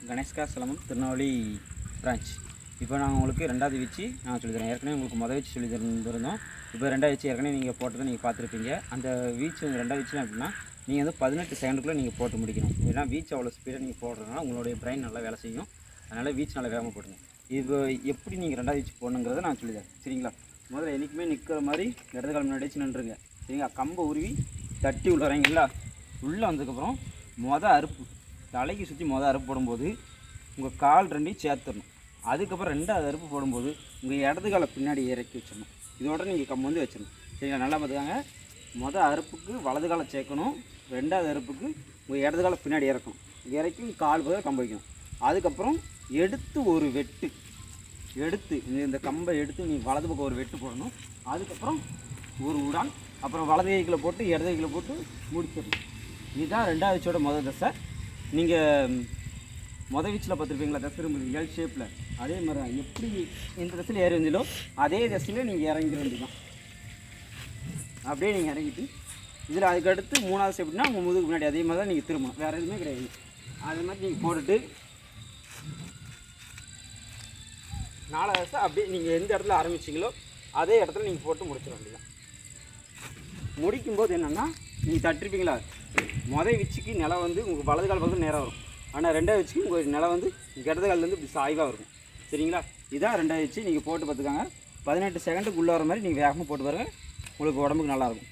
கணேஷ்கா silambam Tirunelveli branch. இப்போ நாங்கள் உங்களுக்கு ரெண்டாவது வீச்சு நான் சொல்லித்தரேன். ஏற்கனவே உங்களுக்கு மொதல் வீச்சு சொல்லி தந்திருந்தோம். இப்போ ரெண்டாவது வீச்சு ஏற்கனவே நீங்கள் போட்டதை நீங்கள் பார்த்துருப்பீங்க. அந்த வீச்சு ரெண்டாவது வீச்சு அப்படின்னா நீங்கள் வந்து 18 செகண்டுக்குள்ளே நீங்கள் போட்டு முடிக்கணும். ஏன்னா வீச்சு அவ்வளோ ஸ்பீடாக நீங்கள் போடுறதுனால உங்களுடைய பிரெயின் நல்லா வேலை செய்யும். அதனால் வீச்சு நல்லா வேகமாக போட்டுங்க. இப்போ எப்படி நீங்கள் ரெண்டாவது வீச்சு போடணுங்கிறத நான் சொல்லித்தரேன், சரிங்களா? முதல்ல என்றைக்குமே நிற்கிற மாதிரி இடது கால் முன்னாடி வச்சு நின்றுங்க, சரிங்களா? கம்பை உருவி தட்டி உள்ள வரீங்களா? உள்ளே வந்ததுக்கப்புறம் அறுப்பு தலைக்கு சுற்றி அறுப்பு போடும்போது உங்கள் கால் ரெண்டையும் சேர்த்துடணும். அதுக்கப்புறம் ரெண்டாவது அறுப்பு போடும்போது உங்கள் இடது காலை பின்னாடி இறக்கி வச்சிடணும். இதோட நீங்கள் கம்பு வந்து வச்சிடணும், சரிங்களா? நல்லா பார்த்துக்காங்க. அறுப்புக்கு வலது காலை சேர்க்கணும், ரெண்டாவது அறுப்புக்கு உங்கள் இடது காலை பின்னாடி இறக்கணும். இறக்கி கால் போக கம்பு வைக்கணும். அதுக்கப்புறம் எடுத்து ஒரு வெட்டு எடுத்து இந்த கம்பை எடுத்து நீங்கள் வலது பக்கம் ஒரு வெட்டு போடணும். அதுக்கப்புறம் ஒரு உடான், அப்புறம் வலது கைகளை போட்டு இடது கைகளை போட்டு முடிச்சிடணும். இதுதான் ரெண்டாவது வீச்சோட முதல் தசை. நீங்கள் மொதல் வீச்சில் பார்த்துருப்பீங்களா தசை இருந்தது எல் ஷேப்பில், அதே மாதிரி தான். எப்படி இந்த தசையில் ஏறி வந்தீங்களோ அதே தசையில் நீங்கள் இறங்கிற வேண்டியதான். அப்படியே நீங்கள் இறங்கிட்டு இதில் அதுக்கடுத்து மூணாவது தசை எப்படின்னா உங்கள் முதுகு முன்னாடி அதே மாதிரி தான் நீங்கள் திரும்பணும், வேறு எதுவுமே கிடையாது. அதே மாதிரி நீங்கள் போட்டுட்டு நாலாவது தசை அப்படியே நீங்கள் எந்த இடத்துல ஆரம்பிச்சிங்களோ அதே இடத்துல நீங்கள் போட்டு முடிச்சிட வேண்டியதான். முடிக்கும்போது என்னென்னா நீங்கள் தட்டிருப்பீங்களா, மொதல் வீச்சுக்கு நிலம் வந்து உங்கள் வலது கால் பக்கம் நேராக வரும். ஆனால் ரெண்டாவது வீச்சுக்கு உங்கள் நிலம் வந்து இடது கால்லேருந்து இப்படி சாய்வாக இருக்கும், சரிங்களா? இதான் ரெண்டாவது வீச்சு. நீங்கள் போட்டு பார்த்துக்காங்க. 18 செகண்டுக்கு உள்ளே வர மாதிரி நீங்கள் வேகமாக போட்டு பாருங்கள், உங்களுக்கு உடம்புக்கு நல்லாயிருக்கும்.